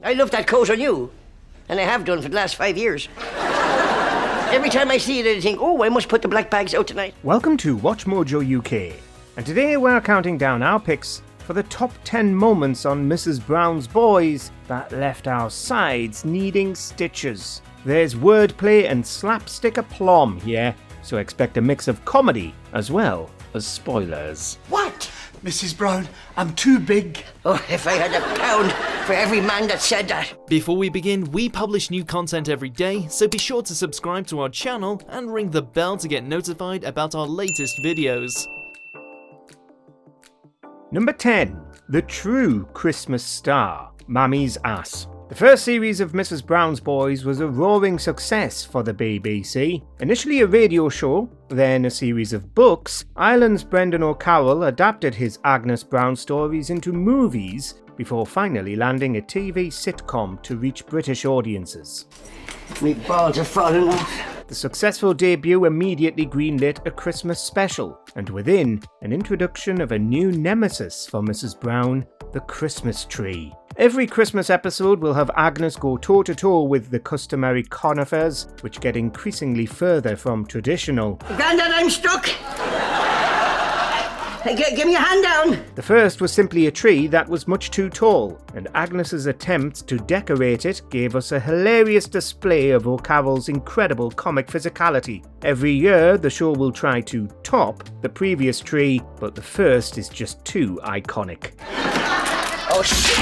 I love that coat on you. And I have done for the last 5 years. Every time I see it, I think, oh, I must put the black bags out tonight. Welcome to WatchMojoUK. And today we're counting down our picks for the top 10 moments on Mrs. Brown's Boys that left our sides needing stitches. There's wordplay and slapstick aplomb here, so expect a mix of comedy as well as spoilers. What? Mrs. Brown, I'm too big. Oh, if I had £1 for every man that said that. Before we begin, we publish new content every day, so be sure to subscribe to our channel and ring the bell to get notified about our latest videos. Number 10. The true Christmas star, Mammy's ass. The first series of Mrs. Brown's Boys was a roaring success for the BBC. Initially a radio show, then a series of books, Ireland's Brendan O'Carroll adapted his Agnes Brown stories into movies before finally landing a TV sitcom to reach British audiences. My balls are falling off. The successful debut immediately greenlit a Christmas special, and within, an introduction of a new nemesis for Mrs. Brown, the Christmas tree. Every Christmas episode will have Agnes go toe-to-toe with the customary conifers, which get increasingly further from traditional. Grandad, I'm stuck. Give me a hand down. The first was simply a tree that was much too tall, and Agnes's attempts to decorate it gave us a hilarious display of O'Carroll's incredible comic physicality. Every year, the show will try to top the previous tree, but the first is just too iconic. Oh, shit!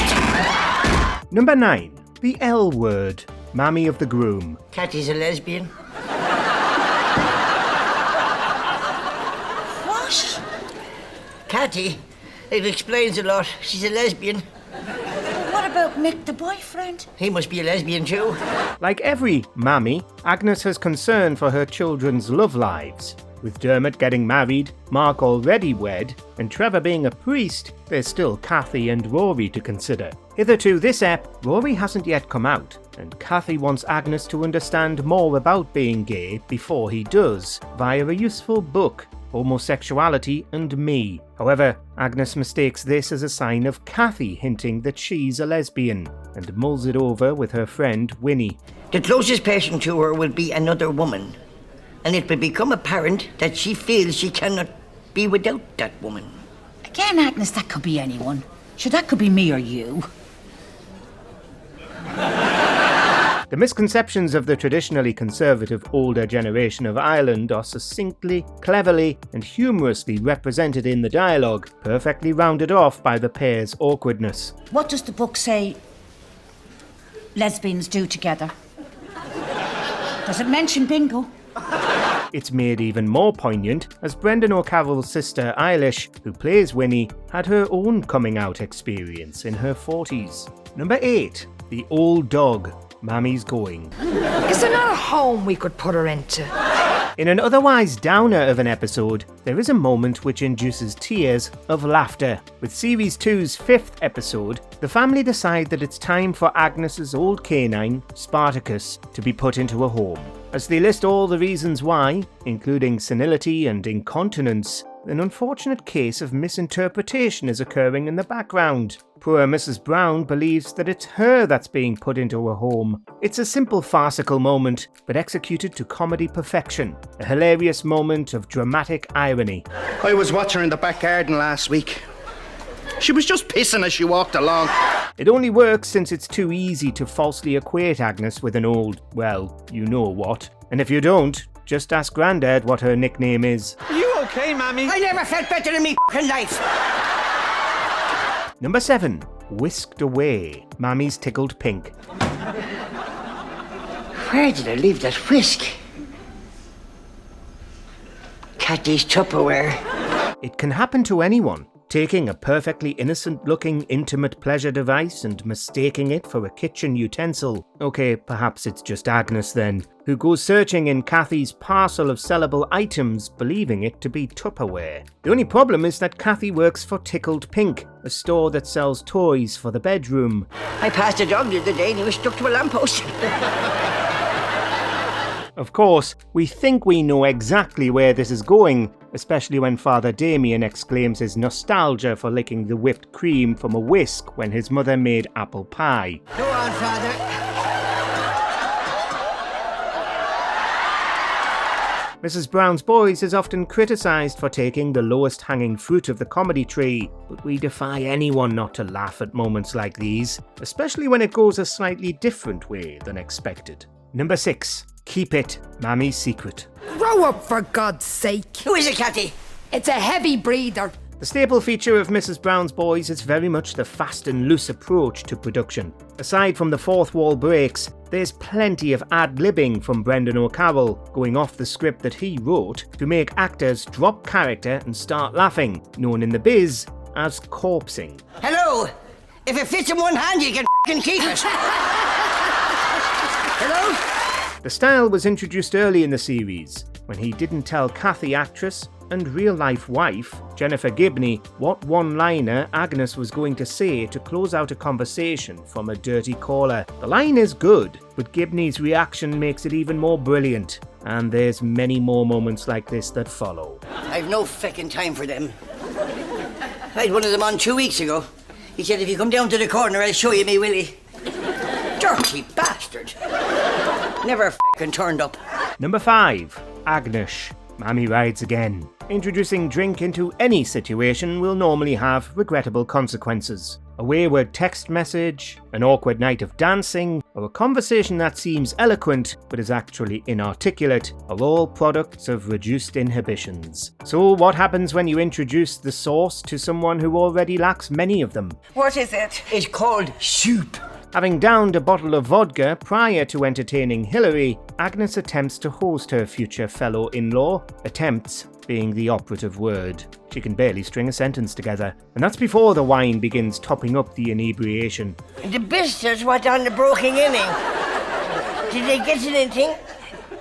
Number 9. The L word, Mammy of the Groom. Catty's a lesbian. What? Catty? It explains a lot. She's a lesbian. What about Mick, the boyfriend? He must be a lesbian too. Like every Mammy, Agnes has concern for her children's love lives. With Dermot getting married, Mark already wed, and Trevor being a priest, there's still Kathy and Rory to consider. Hitherto this ep, Rory hasn't yet come out, and Kathy wants Agnes to understand more about being gay before he does, via a useful book, Homosexuality and Me. However, Agnes mistakes this as a sign of Kathy hinting that she's a lesbian, and mulls it over with her friend Winnie. The closest person to her will be another woman, and it will become apparent that she feels she cannot be without that woman. Again, Agnes, that could be anyone. Sure, that could be me or you. The misconceptions of the traditionally conservative older generation of Ireland are succinctly, cleverly, and humorously represented in the dialogue, perfectly rounded off by the pair's awkwardness. What does the book say lesbians do together? Does it mention bingo? It's made even more poignant as Brendan O'Carroll's sister Eilish, who plays Winnie, had her own coming out experience in her 40s. Number 8. The Old Dog, Mammy's Going. Is there not a home we could put her into? In an otherwise downer of an episode, there is a moment which induces tears of laughter. With Series 2's 5th episode, the family decide that it's time for Agnes's old canine, Spartacus, to be put into a home. As they list all the reasons why, including senility and incontinence, an unfortunate case of misinterpretation is occurring in the background. Poor Mrs. Brown believes that it's her that's being put into a home. It's a simple farcical moment, but executed to comedy perfection. A hilarious moment of dramatic irony. I was watching her in the back garden last week. She was just pissing as she walked along. It only works since it's too easy to falsely equate Agnes with an old, well, you know what. And if you don't, just ask Grandad what her nickname is. Are you okay, Mammy? I never felt better in me f***ing life. Number 7. Whisked Away, Mammy's Tickled Pink. Where did I leave that whisk? Catty's Tupperware. It can happen to anyone. Taking a perfectly innocent-looking intimate pleasure device and mistaking it for a kitchen utensil. Okay, perhaps it's just Agnes then, who goes searching in Kathy's parcel of sellable items, believing it to be Tupperware. The only problem is that Kathy works for Tickled Pink, a store that sells toys for the bedroom. I passed a dog the other day and he was stuck to a lamppost. Of course, we think we know exactly where this is going, especially when Father Damien exclaims his nostalgia for licking the whipped cream from a whisk when his mother made apple pie. Go on, Father. Mrs. Brown's Boys is often criticised for taking the lowest hanging fruit of the comedy tree, but we defy anyone not to laugh at moments like these, especially when it goes a slightly different way than expected. Number 6. Keep it, Mammy's secret. Grow up, for God's sake. Who is it, Cathy? It's a heavy breather. The staple feature of Mrs. Brown's Boys is very much the fast and loose approach to production. Aside from the fourth wall breaks, there's plenty of ad-libbing from Brendan O'Carroll, going off the script that he wrote to make actors drop character and start laughing, known in the biz as corpsing. Hello. If it fits in one hand, you can f***ing keep it. Hello? The style was introduced early in the series, when he didn't tell Cathy actress and real-life wife, Jennifer Gibney, what one-liner Agnes was going to say to close out a conversation from a dirty caller. The line is good, but Gibney's reaction makes it even more brilliant, and there's many more moments like this that follow. I've no feckin' time for them. I had one of them on 2 weeks ago. He said, if you come down to the corner, I'll show you me Willie. Dirty bastard. Never feckin' turned up. Number 5. Agnes. Mammy rides again. Introducing drink into any situation will normally have regrettable consequences. A wayward text message, an awkward night of dancing, or a conversation that seems eloquent but is actually inarticulate are all products of reduced inhibitions. So what happens when you introduce the sauce to someone who already lacks many of them? What is it? It's called soup. Having downed a bottle of vodka prior to entertaining Hilary, Agnes attempts to host her future fellow in-law, attempts being the operative word. She can barely string a sentence together, and that's before the wine begins topping up the inebriation. The Bisters were on the broken inning. Did they get anything?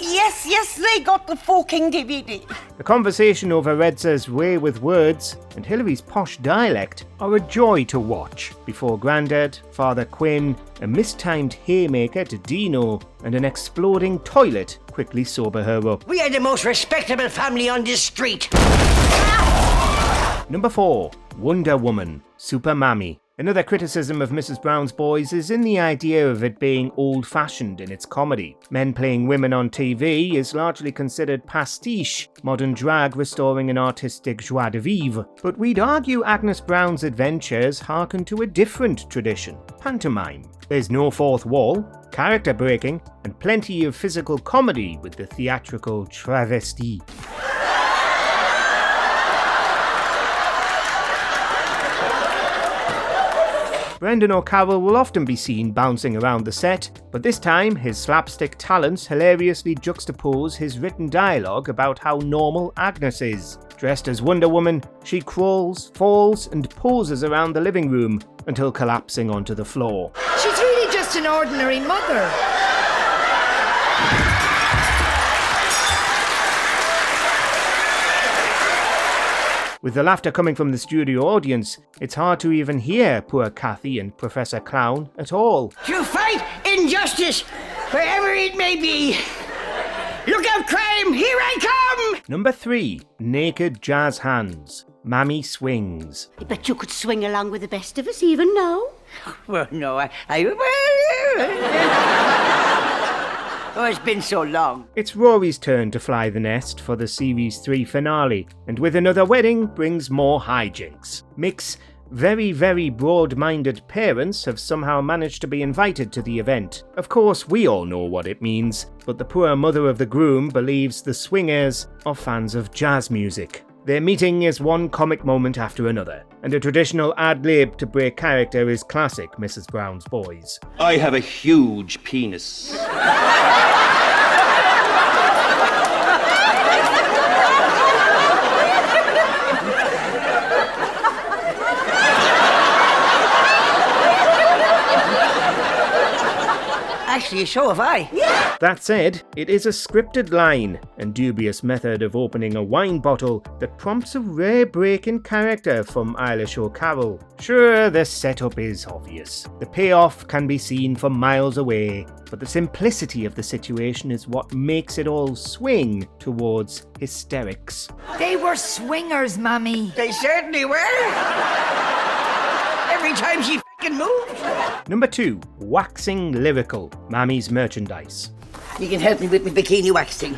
Yes, they got the fucking DVD. The conversation over Redza's way with words and Hilary's posh dialect are a joy to watch before Grandad, Father Quinn, a mistimed haymaker to Dino, and an exploding toilet quickly sober her up. We are the most respectable family on this street. Number 4. Wonder Woman, Super Mammy. Another criticism of Mrs. Brown's Boys is in the idea of it being old-fashioned in its comedy. Men playing women on TV is largely considered pastiche, modern drag restoring an artistic joie de vivre. But we'd argue Agnes Brown's adventures harken to a different tradition, pantomime. There's no fourth wall, character breaking, and plenty of physical comedy with the theatrical travestie. Brendan O'Carroll will often be seen bouncing around the set, but this time his slapstick talents hilariously juxtapose his written dialogue about how normal Agnes is. Dressed as Wonder Woman, she crawls, falls, and poses around the living room until collapsing onto the floor. She's really just an ordinary mother. With the laughter coming from the studio audience, it's hard to even hear poor Cathy and Professor Clown at all. To fight injustice, wherever it may be. Look out, crime! Here I come! Number 3. Naked Jazz Hands. Mammy swings. I bet you could swing along with the best of us even now. Well, no, Oh, it's been so long. It's Rory's turn to fly the nest for the Series 3 finale, and with another wedding brings more hijinks. Mick's very, very broad-minded parents have somehow managed to be invited to the event. Of course, we all know what it means, but the poor mother of the groom believes the swingers are fans of jazz music. Their meeting is one comic moment after another, and a traditional ad-lib to break character is classic Mrs. Brown's Boys. I have a huge penis. Actually, so have I. That said, it is a scripted line and dubious method of opening a wine bottle that prompts a rare break in character from Eilish O'Carroll. Sure, the setup is obvious. The payoff can be seen from miles away, but the simplicity of the situation is what makes it all swing towards hysterics. They were swingers, Mammy. They certainly were. Every time she fucking moved. Number 2. Waxing Lyrical, Mammy's merchandise. You can help me with my bikini waxing.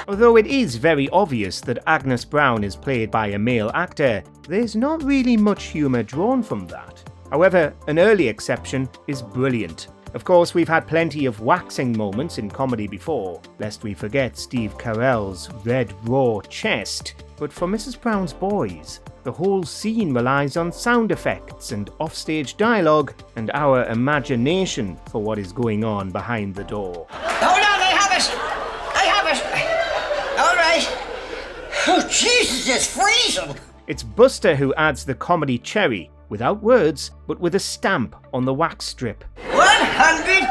Although it is very obvious that Agnes Brown is played by a male actor, there's not really much humour drawn from that. However, an early exception is brilliant. Of course, we've had plenty of waxing moments in comedy before, lest we forget Steve Carell's red raw chest. But for Mrs. Brown's Boys, the whole scene relies on sound effects and offstage dialogue and our imagination for what is going on behind the door. Hold on, I have it! I have it! All right. Oh, Jesus, it's freezing! It's Buster who adds the comedy cherry, without words, but with a stamp on the wax strip. 180!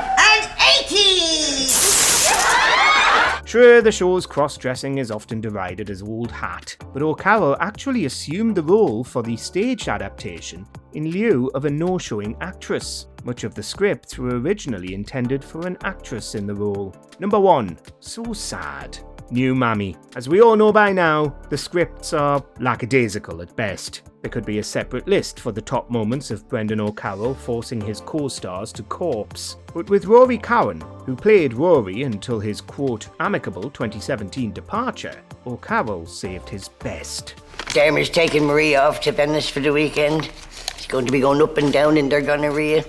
Sure, the show's cross-dressing is often derided as old hat, but O'Carroll actually assumed the role for the stage adaptation in lieu of a no-showing actress. Much of the scripts were originally intended for an actress in the role. Number 1. So sad. New Mammy. As we all know by now, the scripts are lackadaisical at best. There could be a separate list for the top moments of Brendan O'Carroll forcing his co-stars to corpse. But with Rory Cowan, who played Rory until his quote amicable 2017 departure, O'Carroll saved his best. Dermot's taking Maria off to Venice for the weekend. She's going to be going up and down in their gonorrhea.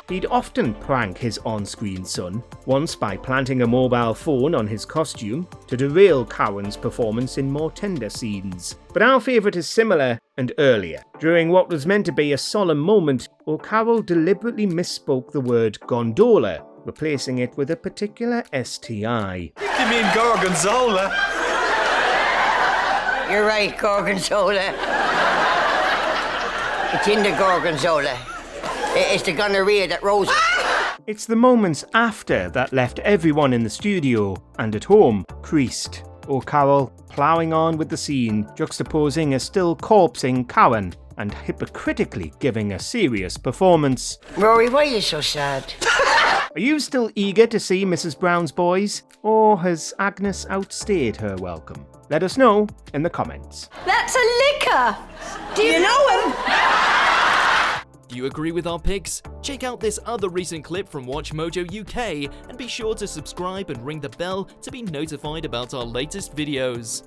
He'd often prank his on-screen son, once by planting a mobile phone on his costume to derail Cowan's performance in more tender scenes. But our favourite is similar and earlier. During what was meant to be a solemn moment, O'Carroll deliberately misspoke the word gondola, replacing it with a particular STI. You mean gorgonzola? You're right, gorgonzola. It's in the gorgonzola. It's the gonorrhea that rose it. It's the moments after that left everyone in the studio and at home creased. O'Carroll ploughing on with the scene, juxtaposing a still corpsing Cowan and hypocritically giving a serious performance. Rory, why are you so sad? Are you still eager to see Mrs. Brown's Boys? Or has Agnes outstayed her welcome? Let us know in the comments. That's a liquor. Do you know him? Do you agree with our picks? Check out this other recent clip from WatchMojoUK and be sure to subscribe and ring the bell to be notified about our latest videos.